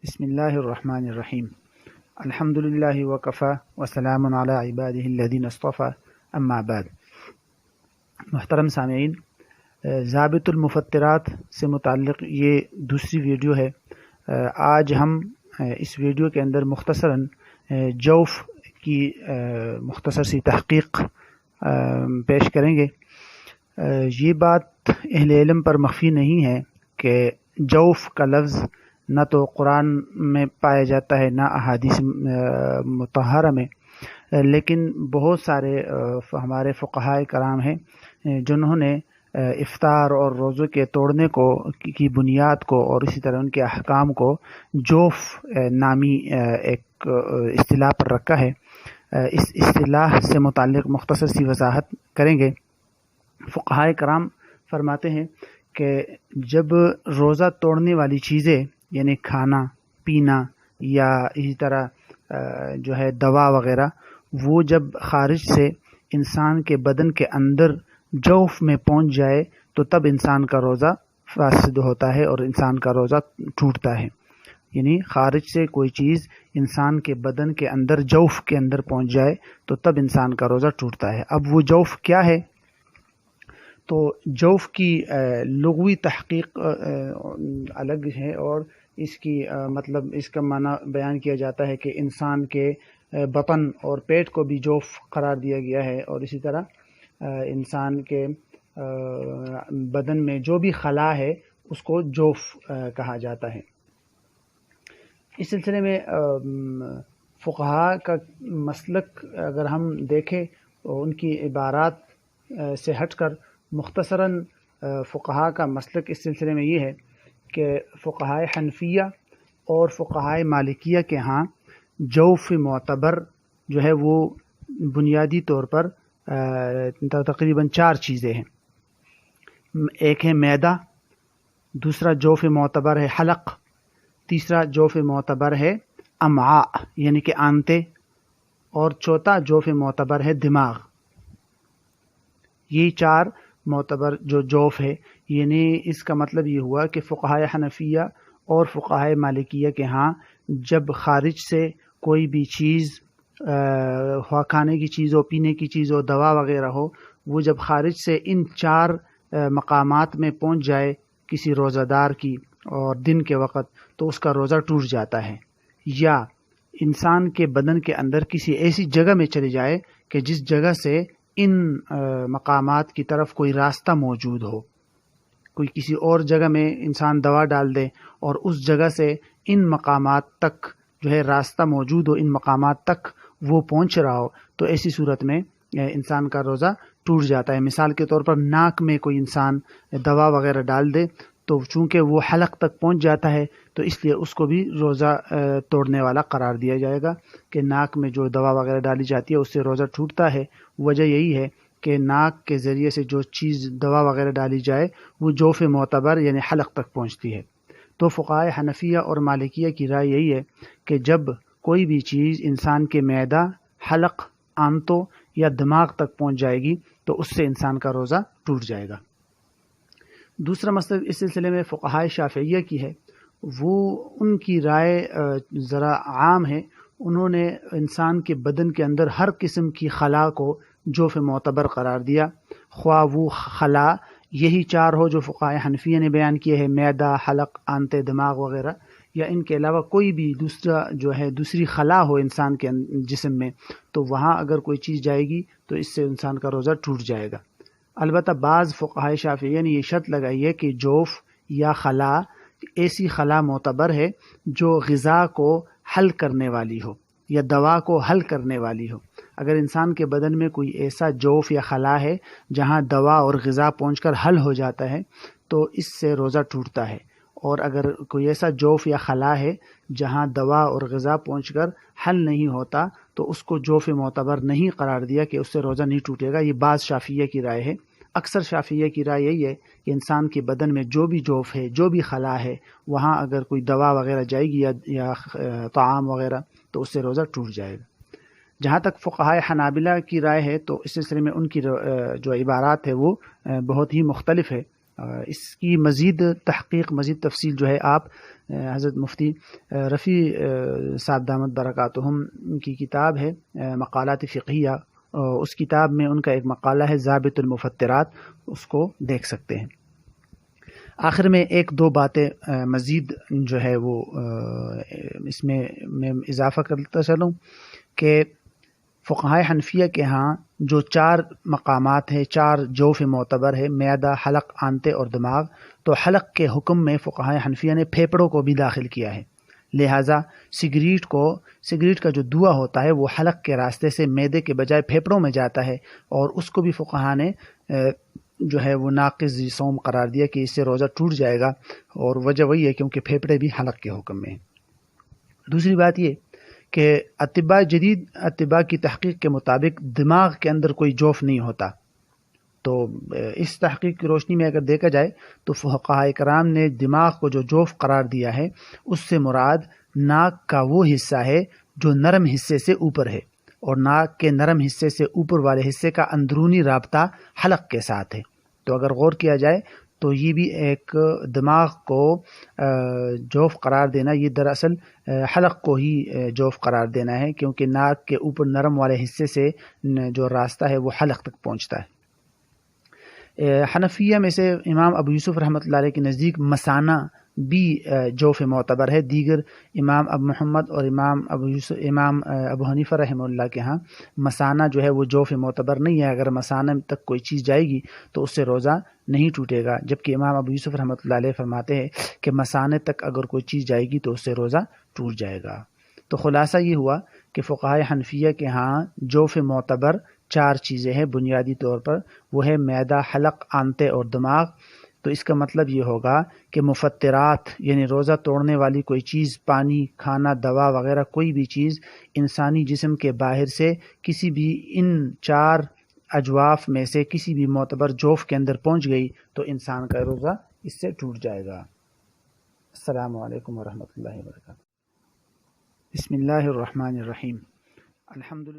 بسم اللہ الرحمن الرحیم الحمد للہ وکفی وسلام علی عبادہ الذین اصطفی اما بعد۔ محترم سامعین، ضابط المفطرات سے متعلق یہ دوسری ویڈیو ہے۔ آج ہم اس ویڈیو کے اندر مختصراً جوف کی مختصر سی تحقیق پیش کریں گے۔ یہ بات اہل علم پر مخفی نہیں ہے کہ جوف کا لفظ نہ تو قرآن میں پایا جاتا ہے نہ احادیث مطہرہ میں، لیکن بہت سارے ہمارے فقہاء کرام ہیں جنہوں نے افطار اور روزے کے توڑنے کی بنیاد کو اور اسی طرح ان کے احکام کو جوف نامی ایک اصطلاح پر رکھا ہے۔ اس اصطلاح سے متعلق مختصر سی وضاحت کریں گے۔ فقہاء کرام فرماتے ہیں کہ جب روزہ توڑنے والی چیزیں یعنی کھانا پینا یا اسی طرح دوا وغیرہ، وہ جب خارج سے انسان کے بدن کے اندر جوف میں پہنچ جائے تو تب انسان کا روزہ فاسد ہوتا ہے اور انسان کا روزہ ٹوٹتا ہے۔ یعنی خارج سے کوئی چیز انسان کے بدن کے اندر جوف کے اندر پہنچ جائے تو تب انسان کا روزہ ٹوٹتا ہے۔ اب وہ جوف کیا ہے؟ تو جوف کی لغوی تحقیق الگ ہے اور اس کی مطلب اس کا معنی بیان کیا جاتا ہے کہ انسان کے بطن اور پیٹ کو بھی جوف قرار دیا گیا ہے، اور اسی طرح انسان کے بدن میں جو بھی خلاء ہے اس کو جوف کہا جاتا ہے۔ اس سلسلے میں فقہاء کا مسلک اگر ہم دیکھیں تو ان کی عبارات سے ہٹ کر مختصراً فقہاء کا مسلک اس سلسلے میں یہ ہے کہ فقہاء حنفیہ اور فقہاء مالکیہ کے ہاں جوف معتبر جو ہے وہ بنیادی طور پر تقریباً 4 چیزیں ہیں۔ ایک ہے معدہ، دوسرا جوف معتبر ہے حلق، تیسرا جوف معتبر ہے امعاء یعنی کہ آنتے، اور چوتھا جوف معتبر ہے دماغ۔ یہ 4 معتبر جو جوف ہے، یعنی اس کا مطلب یہ ہوا کہ فقہاء حنفیہ اور فقہاء مالکیہ کے ہاں جب خارج سے کوئی بھی چیز کھانے کی چیز ہو، پینے کی چیز ہو، دوا وغیرہ ہو، وہ جب خارج سے ان 4 مقامات میں پہنچ جائے کسی روزہ دار کی اور دن کے وقت، تو اس کا روزہ ٹوٹ جاتا ہے۔ یا انسان کے بدن کے اندر کسی ایسی جگہ میں چلے جائے کہ جس جگہ سے ان مقامات کی طرف کوئی راستہ موجود ہو، کوئی کسی اور جگہ میں انسان دوا ڈال دے اور اس جگہ سے ان مقامات تک راستہ موجود ہو، ان مقامات تک وہ پہنچ رہا ہو، تو ایسی صورت میں انسان کا روزہ ٹوٹ جاتا ہے۔ مثال کے طور پر ناک میں کوئی انسان دوا وغیرہ ڈال دے تو چونکہ وہ حلق تک پہنچ جاتا ہے تو اس لیے اس کو بھی روزہ توڑنے والا قرار دیا جائے گا کہ ناک میں جو دوا وغیرہ ڈالی جاتی ہے اس سے روزہ ٹوٹتا ہے۔ وجہ یہی ہے کہ ناک کے ذریعے سے جو چیز دوا وغیرہ ڈالی جائے وہ جوف معتبر یعنی حلق تک پہنچتی ہے۔ تو فقہاء حنفیہ اور مالکیہ کی رائے یہی ہے کہ جب کوئی بھی چیز انسان کے معدہ، حلق، آنتوں یا دماغ تک پہنچ جائے گی تو اس سے انسان کا روزہ ٹوٹ جائے گا۔ دوسرا مسئلہ اس سلسلے میں فقہاء شافعیہ کی ہے۔ وہ ان کی رائے ذرا عام ہے۔ انہوں نے انسان کے بدن کے اندر ہر قسم کی خلاء کو جوف معتبر قرار دیا، خواہ وہ خلاء یہی 4 ہو جو فقہاء حنفیہ نے بیان کیے ہیں، معدہ، حلق، آنتے، دماغ وغیرہ، یا ان کے علاوہ کوئی بھی دوسری خلاء ہو انسان کے جسم میں، تو وہاں اگر کوئی چیز جائے گی تو اس سے انسان کا روزہ ٹوٹ جائے گا۔ البتہ بعض فقہاء شافعیہ نے یہ شرط لگائی ہے کہ جوف یا خلاء ایسی خلاء معتبر ہے جو غذا کو حل کرنے والی ہو یا دوا کو حل کرنے والی ہو۔ اگر انسان کے بدن میں کوئی ایسا جوف یا خلاء ہے جہاں دوا اور غذا پہنچ کر حل ہو جاتا ہے تو اس سے روزہ ٹوٹتا ہے، اور اگر کوئی ایسا جوف یا خلاء ہے جہاں دوا اور غذا پہنچ کر حل نہیں ہوتا تو اس کو جوف معتبر نہیں قرار دیا کہ اس سے روزہ نہیں ٹوٹے گا۔ یہ بعض شافعیہ کی رائے ہے۔ اکثر شافعیہ کی رائے یہی ہے کہ انسان کے بدن میں جو بھی جوف ہے، جو بھی خلاء ہے، وہاں اگر کوئی دوا وغیرہ جائے گی یا طعام وغیرہ تو اس سے روزہ ٹوٹ جائے گا۔ جہاں تک فقہاء حنابلہ کی رائے ہے تو اس سلسلے میں ان کی جو عبارات ہے وہ بہت ہی مختلف ہے۔ اس کی مزید تحقیق، مزید تفصیل جو ہے آپ حضرت مفتی رفیع صاحب دامت برکاتہم کی کتاب ہے مقالات فقہیہ، اس کتاب میں ان کا ایک مقالہ ہے ضابط المفطرات، اس کو دیکھ سکتے ہیں۔ آخر میں ایک دو باتیں مزید جو ہے وہ اس میں اضافہ کرتا چلوں کہ فقہاء حنفیہ کے ہاں جو 4 مقامات ہیں، 4 جوف معتبر ہے، معدہ، حلق، آنتے اور دماغ، تو حلق کے حکم میں فقہاء حنفیہ نے پھیپھڑوں کو بھی داخل کیا ہے، لہٰذا سگریٹ کا جو دھواں ہوتا ہے وہ حلق کے راستے سے معدے کے بجائے پھیپھڑوں میں جاتا ہے، اور اس کو بھی فقہاء نے جو ہے وہ ناقض صوم قرار دیا کہ اس سے روزہ ٹوٹ جائے گا، اور وجہ وہی ہے کیونکہ پھیپھڑے بھی حلق کے حکم میں ہیں۔ دوسری بات یہ کہ جدید اطباء کی تحقیق کے مطابق دماغ کے اندر کوئی جوف نہیں ہوتا، تو اس تحقیق کی روشنی میں اگر دیکھا جائے تو فقہاء کرام نے دماغ کو جو جوف قرار دیا ہے اس سے مراد ناک کا وہ حصہ ہے جو نرم حصے سے اوپر ہے، اور ناک کے نرم حصے سے اوپر والے حصے کا اندرونی رابطہ حلق کے ساتھ ہے۔ تو اگر غور کیا جائے تو یہ بھی ایک دماغ کو جوف قرار دینا، یہ دراصل حلق کو ہی جوف قرار دینا ہے، کیونکہ ناک کے اوپر نرم والے حصے سے جو راستہ ہے وہ حلق تک پہنچتا ہے۔ حنفیہ میں سے امام ابو یوسف رحمۃ اللہ علیہ کے نزدیک مثانہ بھی جوف معتبر ہے، دیگر امام ابو محمد اور امام ابو حنیفہ رحمہ اللہ کے ہاں مثانہ جو ہے وہ جوف معتبر نہیں ہے، اگر مثانہ تک کوئی چیز جائے گی تو اس سے روزہ نہیں ٹوٹے گا، جبکہ امام ابو یوسف رحمۃ اللہ علیہ فرماتے ہیں کہ مثانہ تک اگر کوئی چیز جائے گی تو اس سے روزہ ٹوٹ جائے گا۔ تو خلاصہ یہ ہوا کہ فقہاء حنفیہ کے ہاں جوف معتبر 4 چیزیں ہیں بنیادی طور پر، وہ ہے معدہ، حلق، آنتے اور دماغ۔ تو اس کا مطلب یہ ہوگا کہ مفطرات یعنی روزہ توڑنے والی کوئی چیز، پانی، کھانا، دوا وغیرہ کوئی بھی چیز انسانی جسم کے باہر سے کسی بھی ان 4 اجواف میں سے کسی بھی معتبر جوف کے اندر پہنچ گئی تو انسان کا روزہ اس سے ٹوٹ جائے گا۔ السلام علیکم ورحمۃ اللہ وبرکاتہ۔ بسم اللہ الرحمن الرحیم۔ الحمدللہ۔